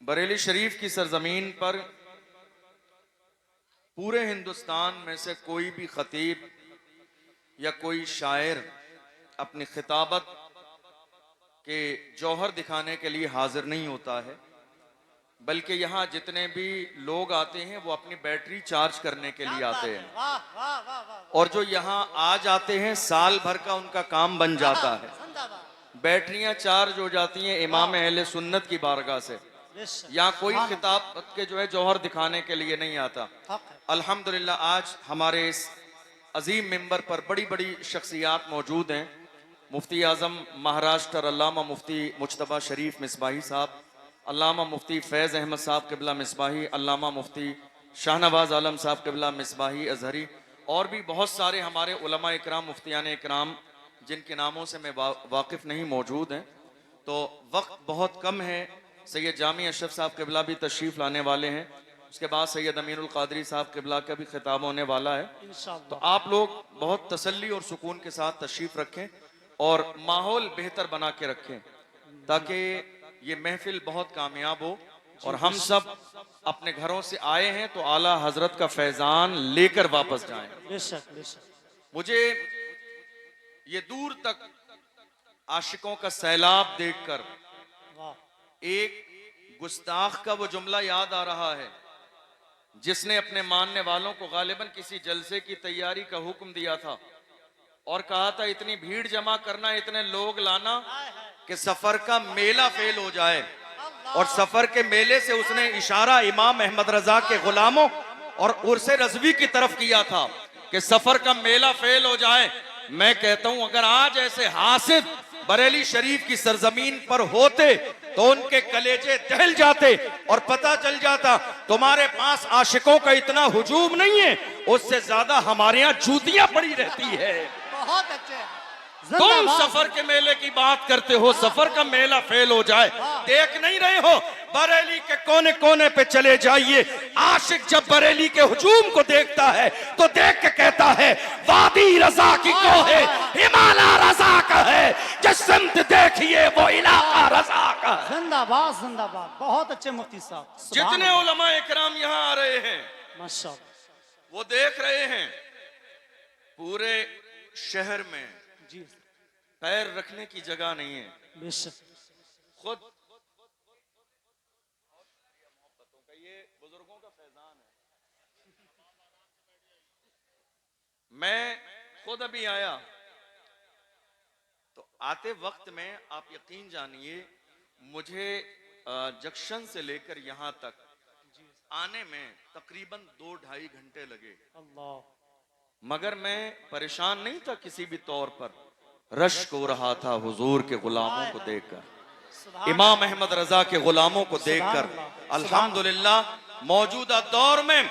बरेली शरीफ की सरजमीन पर पूरे हिंदुस्तान में से कोई भी खतीब या कोई शायर अपनी खिताबत के जौहर दिखाने के लिए हाजिर नहीं होता है, बल्कि यहाँ जितने भी लोग आते हैं वो अपनी बैटरी चार्ज करने के लिए आते हैं। और जो यहाँ आ जाते हैं साल भर का उनका काम बन जाता है। बैटरियां चार्ज हो जाती हैं इमाम अहले सुन्नत की बारगाह से। यहाँ कोई खिताबत के जो है जौहर दिखाने के लिए नहीं आता। अल्हम्दुलिल्लाह आज हमारे इस अजीम मिंबर पर बड़ी बड़ी शख्सियात मौजूद हैं। मुफ्ती आजम महाराष्ट्र अल्लामा मुफ्ती मुज्तबा शरीफ मिसबाही साहब, अल्लामा मुफ्ती फैज़ अहमद साहब क़िबला मिसबाही, अल्लामा मुफ्ती शाहनवाज आलम साहब क़िबला मिसबाही अजहरी, और भी बहुत सारे हमारे उलमा इकराम मुफ्तियान इकराम जिनके नामों से मैं वाकिफ़ नहीं मौजूद हैं। तो वक्त बहुत कम है। सैयद जामी अशरफ साहब क़िबला भी तशरीफ़ लाने वाले हैं। उसके बाद सैयद अमीरुल क़ादरी साहब क़िबला का भी खिताब होने वाला है। तो आप लोग बहुत तसल्ली और सुकून के साथ तशरीफ़ रखें और माहौल बेहतर बना के रखें ताकि ये महफिल बहुत कामयाब हो और हम सब अपने घरों से आए हैं तो आला हजरत का फैजान लेकर वापस जाएं। बेशक बेशक। मुझे ये दूर तक आशिकों का सैलाब देखकर एक गुस्ताख का वो जुमला याद आ रहा है जिसने अपने मानने वालों को गालिबन किसी जलसे की तैयारी का हुक्म दिया था और कहा था इतनी भीड़ जमा करना, इतने लोग लाना कि सफर का मेला फेल हो जाए। और सफर के मेले से उसने इशारा इमाम अहमद रजा के गुलामों और उर्से रजवी की तरफ किया था कि सफर का मेला फेल हो जाए। मैं कहता हूं अगर आज ऐसे हासिद बरेली शरीफ की सरजमीन पर होते तो उनके कलेजे दहल जाते और पता चल जाता तुम्हारे पास आशिकों का इतना हुजूम नहीं है, उससे ज्यादा हमारे यहाँ जूतियां पड़ी रहती है। बहुत अच्छे। तुम सफर के मेले की बात करते हो, सफर का मेला फेल हो जाए, देख नहीं रहे हो? बरेली के कोने कोने पे चले जाइए, आशिक जब बरेली के हुजूम को देखता है तो देख के कहता है वादी रजा की को है, हिमालय रजा का है, जिस सिमत देखिए वो इलाका रजा का है। जिंदाबाद जिंदाबाद। बहुत अच्छे मुफ्ती साहब। जितने उलमा इकराम यहाँ आ रहे हैं माशाअल्लाह, वो देख रहे हैं पूरे शहर में जी पैर रखने की जगह नहीं है। बेशक। खुद ये बुजुर्गों का फैजान है। मैं खुद अभी आया तो आते वक्त में आप यकीन जानिए मुझे जंक्शन से लेकर यहां तक आने में तकरीबन 2-2.5 घंटे लगे। अल्लाह। मगर मैं परेशान नहीं था किसी भी तौर पर, रश्क हो रहा था हुजूर के गुलामों को देखकर, इमाम अहमद रजा के गुलामों को देखकर। अल्हम्दुलिल्लाह मौजूदा दौर में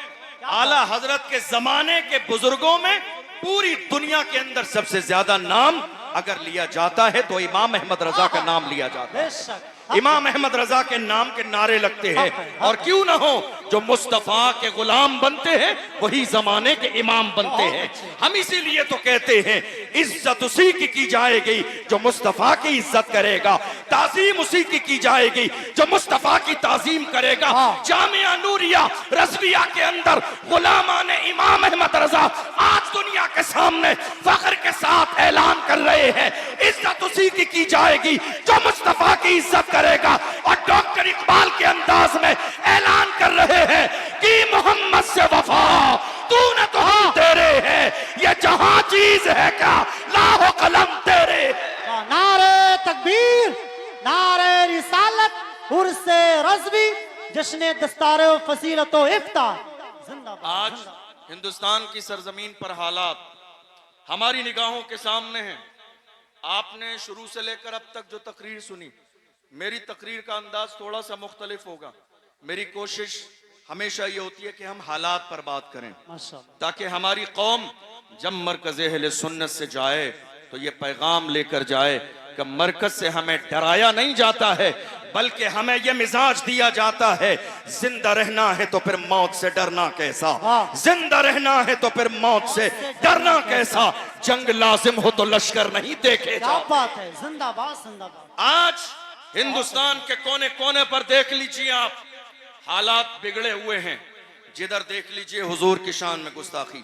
आला हजरत के जमाने के बुजुर्गों में पूरी दुनिया के अंदर सबसे ज्यादा नाम अगर लिया जाता है तो इमाम अहमद रजा का नाम लिया जाता है। इमाम अहमद रजा के नाम के नारे लगते हैं और क्यों ना हो, जो मुस्तफा के गुलाम बनते हैं वही जमाने के इमाम बनते हैं। हम इसीलिए तो कहते हैं इज्जत उसी की जाएगी जो मुस्तफा की इज्जत करेगा, ताजीम उसी की जाएगी जो मुस्तफा की ताजीम करेगा। जामिया नूरिया रज़विया के अंदर गुलामान इमाम अहमद रजा आज दुनिया के सामने फख्र के साथ ऐलान कर रहे हैं इज्जत उसी की जाएगी जो मुस्तफा की इज्जत करेगा। और डॉक्टर इकबाल के अंदाज में ऐलान कर रहे हैं कि मोहम्मद से वफा तूने तो हम तेरे हैं, ये जहां चीज है क्या लाहो कलम तेरे। नारे तकबीर, नारे रिसालत, उर्से रज़वी, जश्न दस्तारे फसीलत व इफ्तार। जिंदाबाद। आज हिंदुस्तान की सरजमीन पर हालात हमारी निगाहों के सामने हैं। आपने शुरू से लेकर अब तक जो तकरीर सुनी, मेरी तकरीर का अंदाज थोड़ा सा मुख्तलिफ होगा। मेरी कोशिश हमेशा ये होती है कि हम हालात पर बात करें ताकि हमारी कौम जब मरकज़ अहले सुन्नत से जाए तो ये पैगाम लेकर जाए कि मरकज से हमें डराया नहीं जाता है, बल्कि हमें यह मिजाज दिया जाता है जिंदा रहना है तो फिर मौत से डरना कैसा, जिंदा रहना है तो फिर मौत से डरना कैसा, जंग लाजिम हो तो लश्कर नहीं देखे। क्या बात है। जिंदाबाद जिंदाबाद। आज हिंदुस्तान के कोने कोने पर देख लीजिए आप, हालात बिगड़े हुए हैं। जिधर देख लीजिए हुजूर की शान में गुस्ताखी,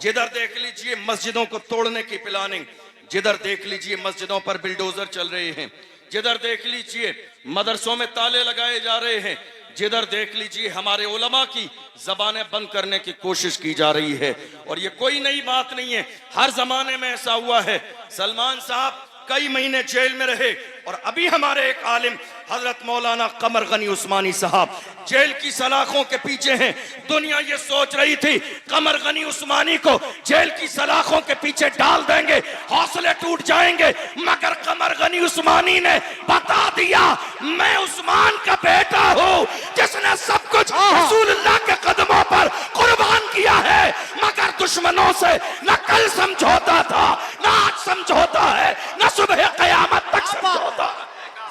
जिधर देख लीजिए मस्जिदों को तोड़ने की प्लानिंग, जिधर देख लीजिए मस्जिदों पर बिल्डोजर चल रहे हैं, जिधर देख लीजिए मदरसों में ताले लगाए जा रहे हैं, जिधर देख लीजिए हमारे उलमा की जबानें बंद करने की कोशिश की जा रही है। और ये कोई नई बात नहीं है, हर जमाने में ऐसा हुआ है। सलमान साहब कई महीने जेल में रहे और अभी हमारे एक आलिम हजरत मौलाना कमर गनी उस्मानी साहब जेल की सलाखों के पीछे हैं। दुनिया ये सोच रही थी कमर गनी उस्मानी को जेल की सलाखों के पीछे डाल देंगे, हौसले टूट जाएंगे, मगर कमर गनी उस्मानी ने बता दिया मैं उस्मान का बेटा हूँ जिसने सब कुछ रसूलुल्लाह के कदमों पर कुर्बान किया है। मगर दुश्मनों से न कल समझौता था, न आज समझौता है, न सुबह कयामत तक समझौता।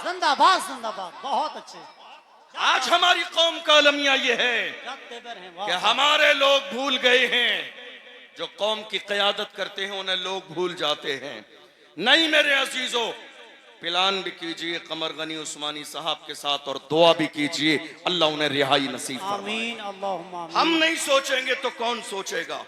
जिंदाबाद जिंदाबाद, बहुत अच्छे। आज हमारी कौम का अलमिया ये है कि हमारे लोग भूल गए हैं, जो कौम की क़यादत करते हैं उन्हें लोग भूल जाते हैं। नहीं मेरे अजीजों, प्लान भी कीजिए कमर गनी उस्मानी साहब के साथ और दुआ भी कीजिए अल्लाह उन्हें रिहाई नसीब फरमाए। आमीन अल्लाहुम्मा आमीन। हम नहीं सोचेंगे तो कौन सोचेगा?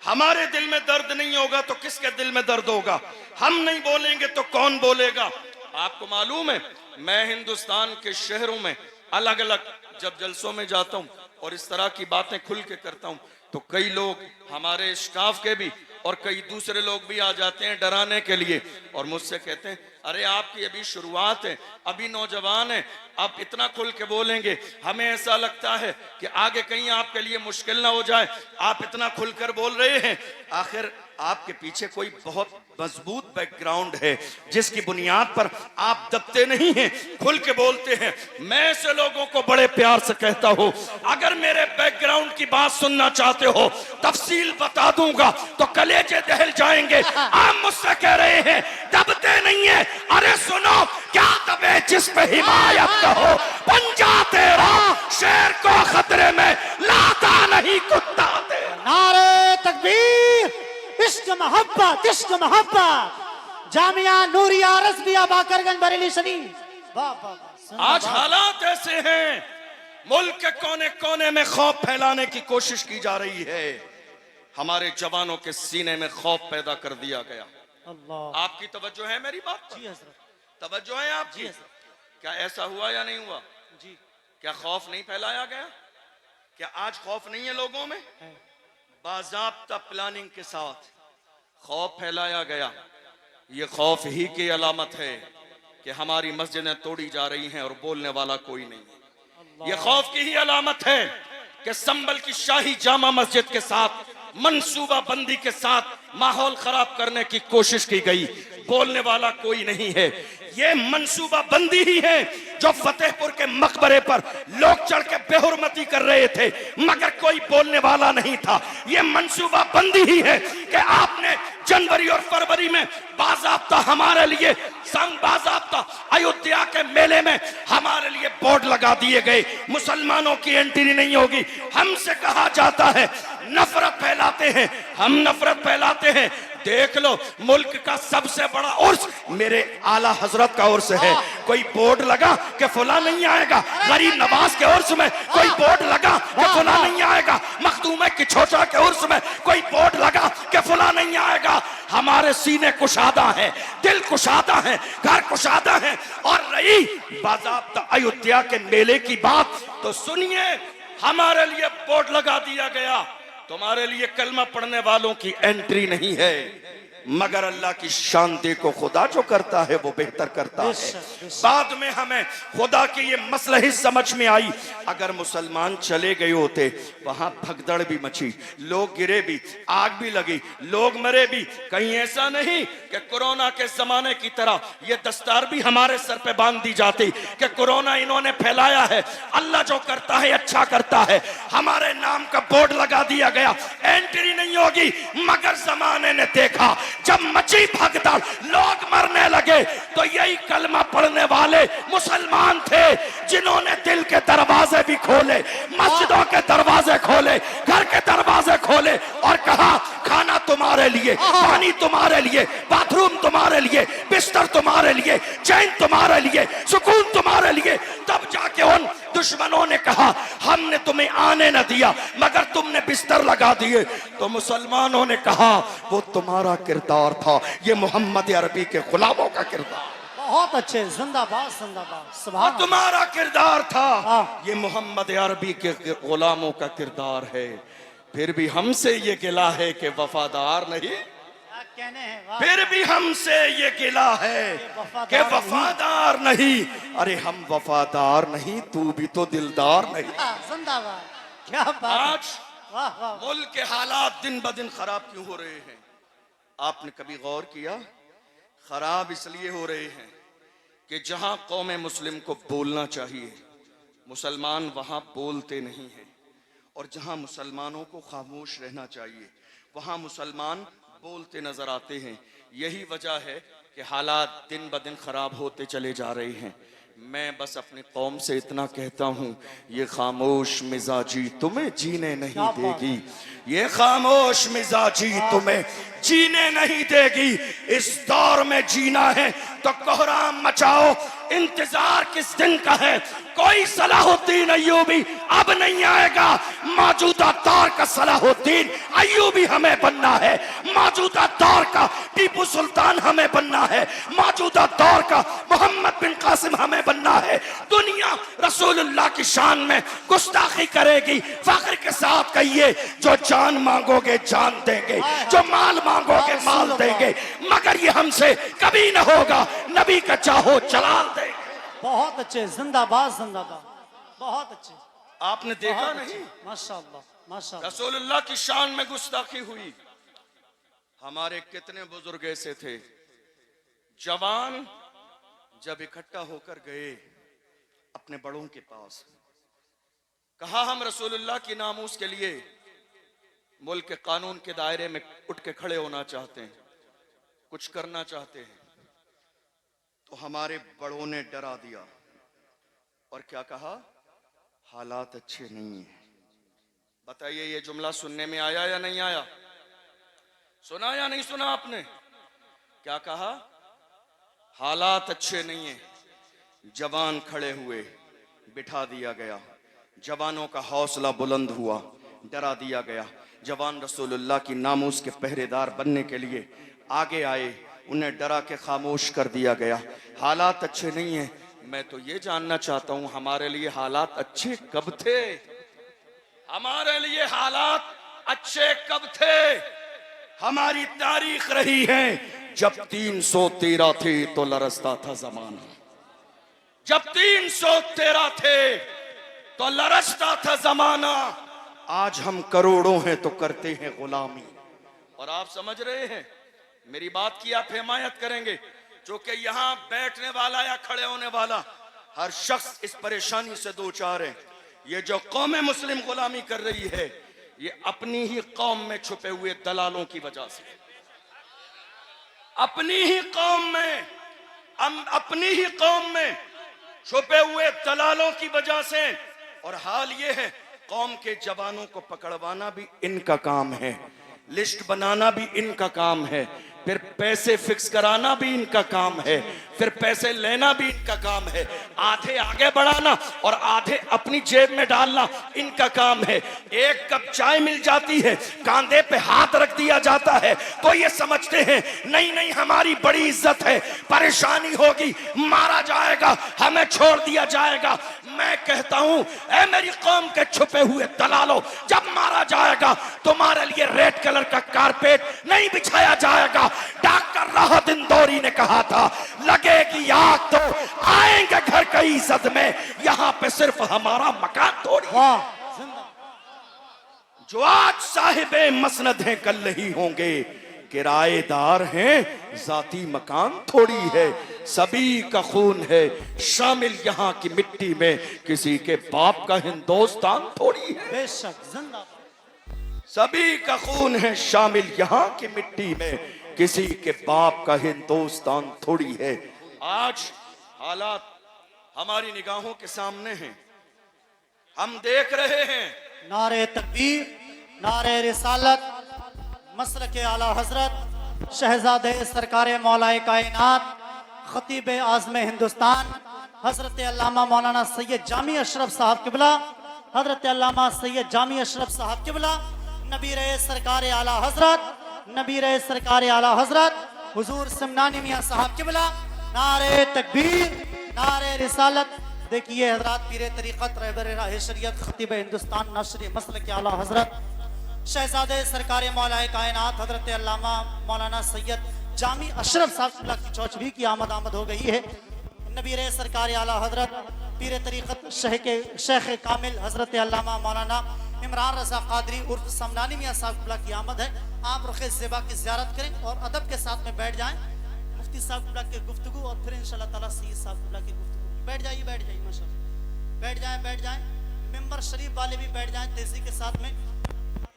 हमारे दिल में दर्द नहीं होगा तो किसके दिल में दर्द होगा? हम नहीं बोलेंगे तो कौन बोलेगा? आपको मालूम है, मैं हिंदुस्तान के शहरों में अलग अलग जब जलसों में जाता हूँ और इस तरह की बातें खुल के करता हूँ तो कई लोग हमारे स्टाफ के भी और कई दूसरे लोग भी आ जाते हैं डराने के लिए और मुझसे कहते हैं अरे आपकी अभी शुरुआत है, अभी नौजवान है, आप इतना खुल के बोलेंगे, हमें ऐसा लगता है कि आगे कहीं आपके लिए मुश्किल ना हो जाए, आप इतना खुलकर बोल रहे हैं। आखिर आपके पीछे कोई बहुत मजबूत बैकग्राउंड है जिसकी बुनियाद पर आप दबते नहीं हैं, खुल के बोलते हैं। मैं ऐसे लोगों को बड़े प्यार से कहता हूं, अगर मेरे बैकग्राउंड की बात सुनना चाहते हो तफसील बता दूंगा तो कलेजे दहल जाएंगे। आप मुझसे कह रहे हैं दबते नहीं है, अरे सुनो क्या दबे जिस पे हिमायत कहो, पंजा तेरा शेर को खतरे में लाता नहीं कुत्ता तेरा। नारे तकबीर, इश्क मोहब्बत, इश्क मोहब्बत। जामिया नूरिया रज़विया बाकरगंज बरेली शरीफ। वाह वाह वाह। आज हालात ऐसे हैं, मुल्क के कोने कोने में खौफ फैलाने की कोशिश की जा रही है। हमारे जवानों के सीने में खौफ पैदा कर दिया गया। अल्लाह। आपकी तवज्जो है मेरी बात पर? जी हज़रत। तवज्जो है आपकी? जी हज़रत। क्या ऐसा हुआ या नहीं हुआ? जी। क्या खौफ नहीं फैलाया गया? क्या आज खौफ नहीं है लोगों में? बाज़ाब्ता प्लानिंग के साथ खौफ फैलाया गया। ये खौफ ही की अलामत है कि हमारी मस्जिदें तोड़ी जा रही हैं और बोलने वाला कोई नहीं है। ये खौफ की ही अलामत है कि संभल की शाही जामा मस्जिद के साथ मंसूबा बंदी के साथ माहौल खराब करने की कोशिश की गई, बोलने वाला कोई नहीं है। ये मंसूबा बंदी ही है जो फतेहपुर के मकबरे पर लोग चढ़ के बेहुरमती कर रहे थे मगर कोई बोलने वाला नहीं था। ये मंसूबा बंदी ही है कि आपने जनवरी और फरवरी में बाज़ाब्ता हमारे लिए बाज़ाब्ता अयोध्या के मेले में हमारे लिए बोर्ड लगा दिए गए, मुसलमानों की एंट्री नहीं होगी। हमसे कहा जाता है नफरत फैलाते हैं, हम नफरत फैलाते हैं। देख लो मुल्क का सबसे बड़ा उर्स मेरे आला हजरत का उर्स है, कोई बोर्ड लगा कि फुला नहीं आएगा? गरीब नवाज के उर्स में कोई बोर्ड लगा कि फुला नहीं आएगा? मखदूम की छोटा के उर्स में कोई बोर्ड लगा कि फुला नहीं आएगा? हमारे सीने कुशादा है, दिल कुशादा है, घर कुशादा है। और रही बाज़ाब्ता अयोध्या के मेले की बात तो सुनिए, हमारे लिए बोर्ड लगा दिया गया, तुम्हारे लिए कलमा पढ़ने वालों की एंट्री नहीं है। मगर अल्लाह की शान देखो, खुदा जो करता है वो बेहतर करता है। बाद में हमें खुदा की ये मसलह समझ में आई, अगर मुसलमान चले गए होते वहां भगदड़ भी मची, लोग गिरे भी, आग भी लगी, लोग मरे भी। कहीं ऐसा नहीं कि कोरोना के जमाने की तरह ये दस्तार भी हमारे सर पे बांध दी जाती कि कोरोना इन्होंने फैलाया है, अल्लाह जो करता है अच्छा करता है। हमारे नाम का बोर्ड लगा दिया गया, एंट्री नहीं होगी। मगर जमाने ने देखा जब मची भगदड़, लोग मरने लगे तो यही कलमा पढ़ने वाले मुसलमान थे जिन्होंने दिल के दरवाजे भी खोले, मस्जिदों के दरवाजे खोले, घर के दरवाजे खोले और कहा खाना तुम्हारे लिए, पानी तुम्हारे लिए, बाथरूम तुम्हारे लिए, बिस्तर तुम्हारे लिए, चैन तुम्हारे लिए, सुकून तुम्हारे लिए। तब जाके उन दुश्मनों ने कहा हमने तुम्हें आने न दिया मगर तुमने बिस्तर लगा दिए। तो मुसलमानों ने कहा वो तुम्हारा किरदार था, ये मोहम्मद अरबी के गुलामों का किरदार, बहुत अच्छे, जिंदाबाद जिंदाबाद, वो सुभान तुम्हारा किरदार था, हाँ। ये मोहम्मद अरबी के गुलामों का किरदार है। फिर भी हमसे ये गिला है कि वफादार नहीं, क्या कहने हैं, वाह। फिर भी हमसे ये गिला है कि वफादार नहीं। अरे हम वफादार नहीं, तू भी तो दिलदार नहीं। हाँ, जिंदाबाद, क्या बात है। आज वाह वाह, मुल्क के हालात दिन ब दिन खराब क्यों हो रहे हैं? आपने कभी गौर किया? खराब इसलिए हो रहे हैं कि जहां कौम मुस्लिम को बोलना चाहिए मुसलमान वहां बोलते नहीं हैं, और जहां मुसलमानों को खामोश रहना चाहिए वहां मुसलमान बोलते नजर आते हैं। यही वजह है कि हालात दिन ब दिन खराब होते चले जा रहे हैं। मैं बस अपनी कौम से इतना कहता हूँ, ये खामोश मिजाजी तुम्हें जीने नहीं क्या बात देगी, ये खामोश मिजाजी तुम्हें जीने नहीं देगी। इस दौर में जीना है तो कोहराम मचाओ, इंतजार किस दिन का है? कोई सलाहुद्दीन अय्यूबी अब नहीं आएगा। मौजूदा दौर का सलाहुद्दीन अय्यूबी हमें बनना है, मौजूदा दौर का टीपू सुल्तान हमें बनना है, मौजूदा दौर का मोहम्मद बिन कासिम हमें बनना है। दुनिया रसूलुल्लाह की शान में गुस्ताखी करेगी, फख्र के साथ कहिए जो जान मांगोगे जान देंगे, जो माल मांगोगे माल देंगे, मगर ये हमसे कभी न होगा। नबी का चाहो जलाल देंगे। बहुत अच्छे, जिंदाबाद जिंदाबाद, बहुत अच्छे। आपने देखा बहुत नहीं अच्छे, माशाअल्लाह माशाअल्लाह। रसूलुल्लाह की शान में गुस्ताखी हुई। हमारे कितने बुजुर्ग ऐसे थे, जवान जब इकट्ठा होकर गए अपने बड़ों के पास, कहा हम रसूलुल्लाह की नामूस के लिए मुल्क के कानून के दायरे में उठ के खड़े होना चाहते हैं, कुछ करना चाहते हैं। तो हमारे बड़ों ने डरा दिया और क्या कहा? हालात अच्छे नहीं है। बताइए ये जुमला सुनने में आया या नहीं आया? सुना या नहीं सुना आपने? क्या कहा? हालात अच्छे नहीं है। जवान खड़े हुए, बिठा दिया गया, जवानों का हौसला बुलंद हुआ, डरा दिया गया। जवान रसूलुल्लाह की नामूस के पहरेदार बनने के लिए आगे आए, उन्हें डरा के खामोश कर दिया गया। हालात अच्छे नहीं है। मैं तो ये जानना चाहता हूं हमारे लिए हालात अच्छे कब थे? हमारे लिए हालात अच्छे कब थे? हमारी तारीख रही है जब 313 थे तो लरसता था जमाना, जब 313 थे तो लरसता था जमाना। आज हम करोड़ों हैं तो करते हैं गुलामी। और आप समझ रहे हैं मेरी बात की आप हिमायत करेंगे, क्योंकि यहां बैठने वाला या खड़े होने वाला हर शख्स इस परेशानी से दो चार है। ये जो कौम मुस्लिम गुलामी कर रही है ये अपनी ही कौम में छुपे हुए दलालों की वजह से, अपनी ही कौम में, अपनी ही कौम में छुपे हुए दलालों की वजह से। और हाल ये है कौम के जवानों को पकड़वाना भी इनका काम है, लिस्ट बनाना भी इनका काम है, फिर पैसे फिक्स कराना भी इनका काम है, फिर पैसे लेना भी इनका काम है, आधे आगे बढ़ाना और आधे अपनी जेब में डालना इनका काम है। एक कप चाय मिल जाती है, कांधे पे हाथ रख दिया जाता है तो ये समझते हैं नहीं नहीं हमारी बड़ी इज्जत है, परेशानी होगी, मारा जाएगा, हमें छोड़ दिया जाएगा। मैं कहता हूं ऐ मेरी कौम के छुपे हुए दलालों, जब मारा जाएगा तुम्हारे लिए रेड कलर का कारपेट नहीं बिछाया जाएगा। डॉक्टर राहत इंदौरी ने कहा था लगेगी आग तो आएंगे घर की इज्जत में, यहाँ पे सिर्फ हमारा मकान थोड़ी। जो आज साहिबे मसनद हैं कल नहीं होंगे, किराएदार हैं जाती मकान थोड़ी है। सभी का खून है शामिल यहाँ की मिट्टी में, किसी के बाप का हिंदुस्तान थोड़ी है। बेशक जिंदाबाद। सभी का खून है शामिल यहाँ की मिट्टी में, किसी के बाप का हिंदुस्तान थोड़ी है। आज हालात हमारी निगाहों के सामने हैं, हम देख रहे हैं। नारे तकबीर, नारे रिसालत, मसल के आला हजरत शहजादे सरकार मौलाए कायनात खतीब आज़म हिंदुस्तान हजरत अल्लामा मौलाना सैयद जामी अशरफ साहब किबला, हजरत अल्लामा सैयद जामी अशरफ साहब किबला, नबी रहे सरकार आला हजरत, नबी रहे सरकार आला हजरत हुजूर समनानी मियाँ साहब किबला, नारे तकबीर, नारे रिसालत। देखिए हजरत पीर तरीक़त रहबर राह शरीयत खतीब हिंदुस्तान नशरी मसल के आला हजरत शहजादे सरकार मौलाए कायनात हजरत अल्लामा मौलाना सैयद जामी अशरफ साहब की चौचवी की आमद हो गई है। नबी रहे सरकार आला हजरत पीर तरीक़त शेख कामिल हजरत अल्लामा मौलाना इमरान रज़ा क़ादरी उर्फ समनानी मियाँ साहब की आमद है। आप रुख़ ज़िबा की ज़ियारत करें और अदब के साथ में बैठ जाएं। मुफ्ती साहब की गुफ्तगू और फिर इंशाअल्लाह ताला सैयद साहब की गुफ्तगू। बैठ जाइए माशाअल्लाह, बैठ जाएं। मेंबर शरीफ वाले भी बैठ जाएं तेजी के साथ में।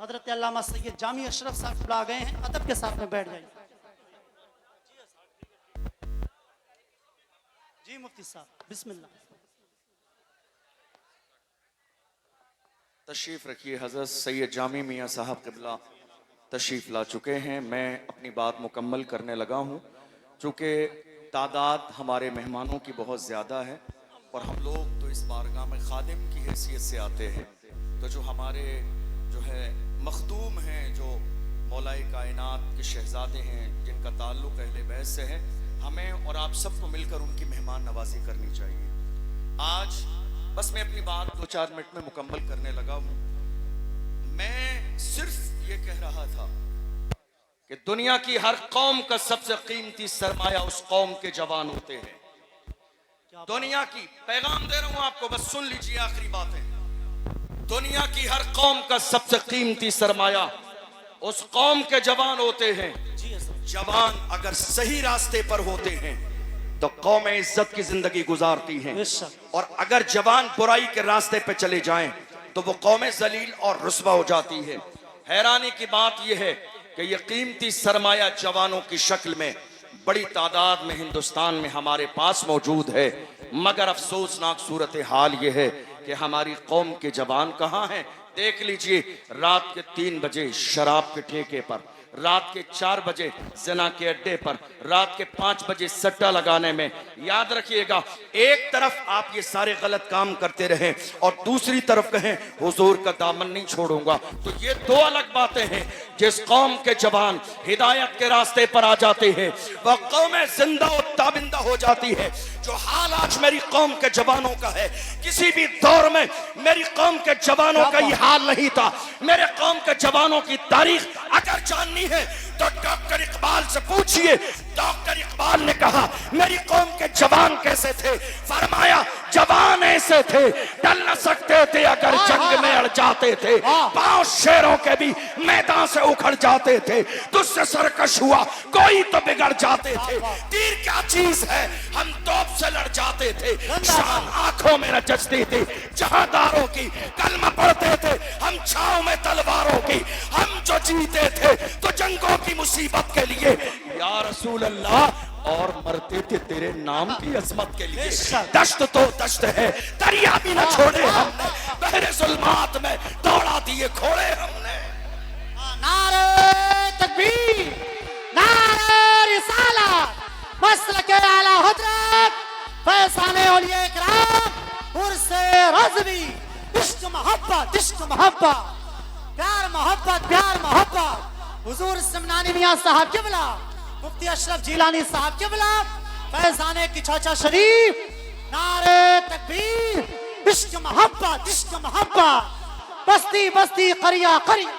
हजरत अल्लामा सैयद जामी अशरफ साहब आ गए हैं, अदब के साथ में बैठ जाइए। जी मुफ्ती साहब बिस्मिल्लाह। तशरीफ रखिए। हजरत सैयद जामी मियाँ साहब क़िबला तशरीफ ला चुके हैं। मैं अपनी बात मुकम्मल करने लगा हूँ। चूँकि तादाद हमारे मेहमानों की बहुत ज़्यादा है और हम लोग तो इस बारगाह में खादिम की हैसियत से आते हैं, तो जो हमारे जो है मखदूम हैं, जो मौलाए कायनात के शहजादे हैं, जिनका ताल्लुक़ अहले बैत से है, हमें और आप सबको मिलकर उनकी मेहमान नवाजी करनी चाहिए। आज बस मैं अपनी बात 2-4 मिनट में मुकम्मल करने लगा हूँ। मैं सिर्फ ये कह रहा था कि दुनिया की हर कौम का सबसे कीमती सरमाया उस कौम के जवान होते हैं। दुनिया की पैगाम दे रहा हूं आपको, बस सुन लीजिए आखिरी बातें। दुनिया की हर कौम का सबसे कीमती सरमाया उस कौम के जवान होते हैं। जवान अगर सही रास्ते पर होते हैं तो कौम इज्जत की जिंदगी गुजारती हैं, और अगर जवान बुराई के रास्ते पे चले जाएं तो वो कौम जलील और रुस्वा हो जाती है। हैरानी की बात यह है कि ये कीमती सरमाया जवानों की शक्ल में बड़ी तादाद में हिंदुस्तान में हमारे पास मौजूद है, मगर अफसोसनाक सूरत हाल ये है कि हमारी कौम के जवान कहाँ हैं। देख लीजिए, रात के 3 बजे शराब के ठेके पर, रात के 4 बजे ज़िना के अड्डे पर, रात के 5 बजे सट्टा लगाने में। याद रखिएगा, एक तरफ आप ये सारे गलत काम करते रहें और दूसरी तरफ कहें हुजूर का दामन नहीं छोड़ूंगा, तो ये 2 अलग बातें हैं। जिस कौम के जवान हिदायत के रास्ते पर आ जाते हैं वह कौम जिंदा और ताबिंदा हो जाती है। जो हाल आज मेरी कौम के जवानों का है, किसी भी दौर में मेरी कौम के जवानों का ये हाल नहीं था। मेरे कौम के जवानों की तारीख अगर जाननी है तो डॉक्टर इकबाल से पूछिए। डॉक्टर इकबाल ने कहा मेरी कौम के जवान कैसे थे, फरमाया जवान ऐसे थे टल न सकते थे अगर जंग में अड़ जाते थे, पांव शेरों के भी मैदान से उखड़ जाते थे, तुझसे सरकश हुआ कोई तो बिगड़ जाते थे, तीर क्या चीज है हम तोप से लड़ जाते थे, शान आंखों में रचती थी जहादारों की, कलमा पढ़ते थे हम छांव में तलवारों की, हम जो जीते थे तो जंगों की मुसीबत के लिए या रसूल अल्लाह, और मरते थे तेरे नाम की अजमत के लिए। दश्त तो दश्त है, दरिया भी न छोड़े हमने, बहरे जुल्मात में दौड़ा दिए घोड़े हमने। नारे तकबीर, नारे रिसालत, मसलक आला हजरत फैज़ाने औलिया इकराम उर्से रज़वी, इश्क मोहब्बत, इश्क मोहब्बत, प्यार मोहब्बत, प्यार मोहब्बत। हुजूर समनानी मियाँ साहब किबला, मुफ्ती अशरफ जिलानी साहब किबला, फैज़ाने की चाचा शरीफ, नारे तकबीर, इश्क मोहब्बत, इश्क मोहब्बत, बस्ती बस्ती करिया करिया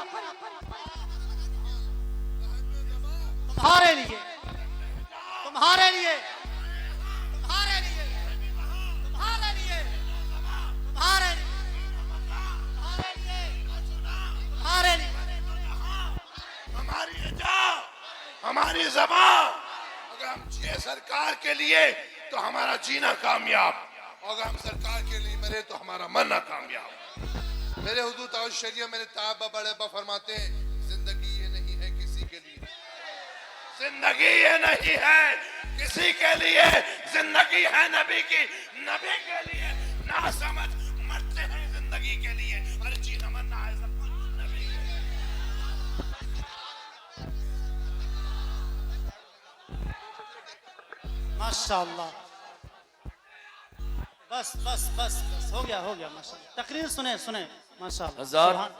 तुम्हारे लिए, तुम्हारे लिए, तुम्हारे लिए, तुम्हारे लिए, तुम्हारे लिए, तुम्हारे लिए। हमारी अदा, हमारी ज़बान, अगर हम जिए सरकार के लिए तो हमारा जीना कामयाब, और अगर हम सरकार के लिए मरे तो हमारा मरना कामयाब। मेरे हुजूर ताज शरीयत मेरे ताबा बड़े बा फरमाते हैं, जिंदगी ये नहीं है किसी के लिए, जिंदगी ये नहीं है किसी के लिए, जिंदगी है नबी की, नबी के लिए। ना समझ मरते हैं जिंदगी के लिए, और जीना मरना है सब नबी के लिए। माशाअल्लाह। बस बस बस बस हो गया माशाअल्लाह। तकरीर सुने सुने माशाअल्लाह। हज़रात,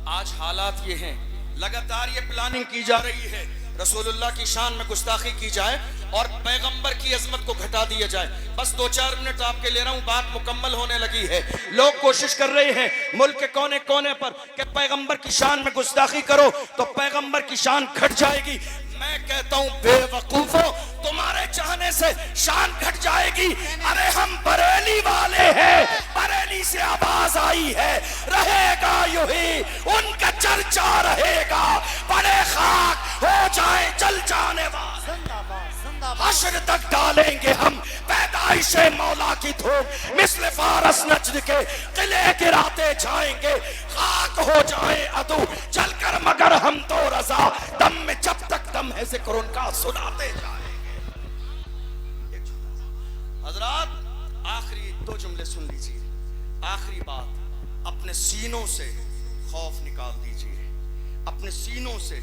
आज हालात ये हैं, लगातार ये प्लानिंग की जा रही है रसूलुल्लाह की शान में गुस्ताखी की जाए और पैगंबर की अजमत को घटा दिया जाए। बस 2-4 मिनट आपके ले रहा हूं, बात मुकम्मल होने लगी है। लोग कोशिश कर रहे हैं मुल्क के कोने कोने पर कि पैगंबर की शान में गुस्ताखी करो तो पैगंबर की शान घट जाएगी। मैं कहता हूं बेवकूफो, तुम्हारे चाहने से शान घट जाएगी। अरे हम बरेली वाले हैं, बरेली से आवाज आई है, रहेगा यूं ही उनका चर्चा रहेगा, बड़े खाक हो जाए जल जाने वाले, जिंदाबाद जिंदाबाद। हश्र तक डालेंगे हम पैदाइशे मौला की धूप, मिस्ल फारस नजद के किले गिराते जाएंगे, खाक हो जाए अदू जलकर मगर हम तो रजा, दम में जब तक दम है जिक्र उनका सुनाते जाएंगे। हजरात, आखिरी 2 जुमले सुन लीजिए। आखिरी बात, अपने सीनों से खौफ निकाल दीजिए, अपने सीनों से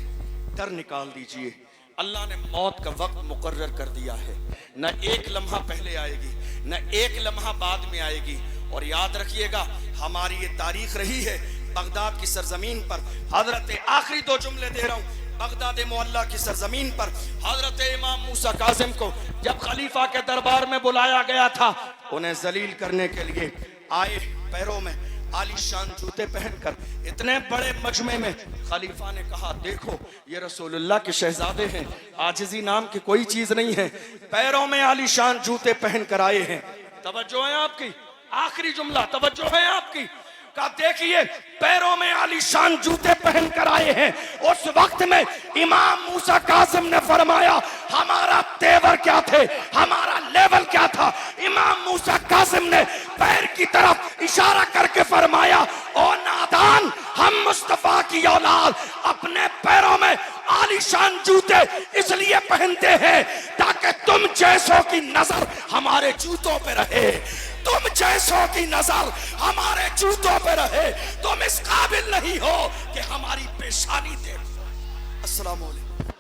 डर निकाल दीजिए। अल्लाह ने मौत का वक्त मुकर्रर कर दिया है, न एक लम्हा पहले आएगी न एक लम्हा बाद में आएगी। और याद रखिएगा, हमारी ये तारीख रही है बगदाद की सरजमीन पर, हजरत आखिरी 2 जुमले दे रहा हूं, बगदाद मुअल्ला की सरजमीन पर हजरत इमाम मूसा कासिम को जब खलीफा के दरबार में बुलाया गया था, उन्हें जलील करने के लिए आए, पैरों में आलीशान जूते पहनकर इतने बड़े मजमे में खलीफा ने कहा, देखो ये रसूलुल्लाह के शहजादे हैं, आजिज़ी नाम की कोई चीज नहीं है, पैरों में आलीशान जूते पहनकर आए हैं। तवज्जो है आपकी, आखिरी जुमला तवज्जो है आपकी, का देखिए पैरों में आलीशान जूते पहनकर आए हैं। उस वक्त में इमाम मूसा कासिम ने फरमाया, हमारा तेवर क्या थे, हमारा लेवल क्या था। इमाम मूसा कासिम ने पैर की तरफ इशारा करके फरमाया, ओ नादान, हम मुस्तफा की औलाद अपने पैरों में आलीशान जूते इसलिए पहनते हैं ताकि तुम जैसों की नजर हमारे जूतों पे रहे, तुम जैसों की नजर हमारे जूतों पे रहे, तुम इस काबिल नहीं हो कि हमारी पेशानी देखो। अस्सलाम वालेकुम।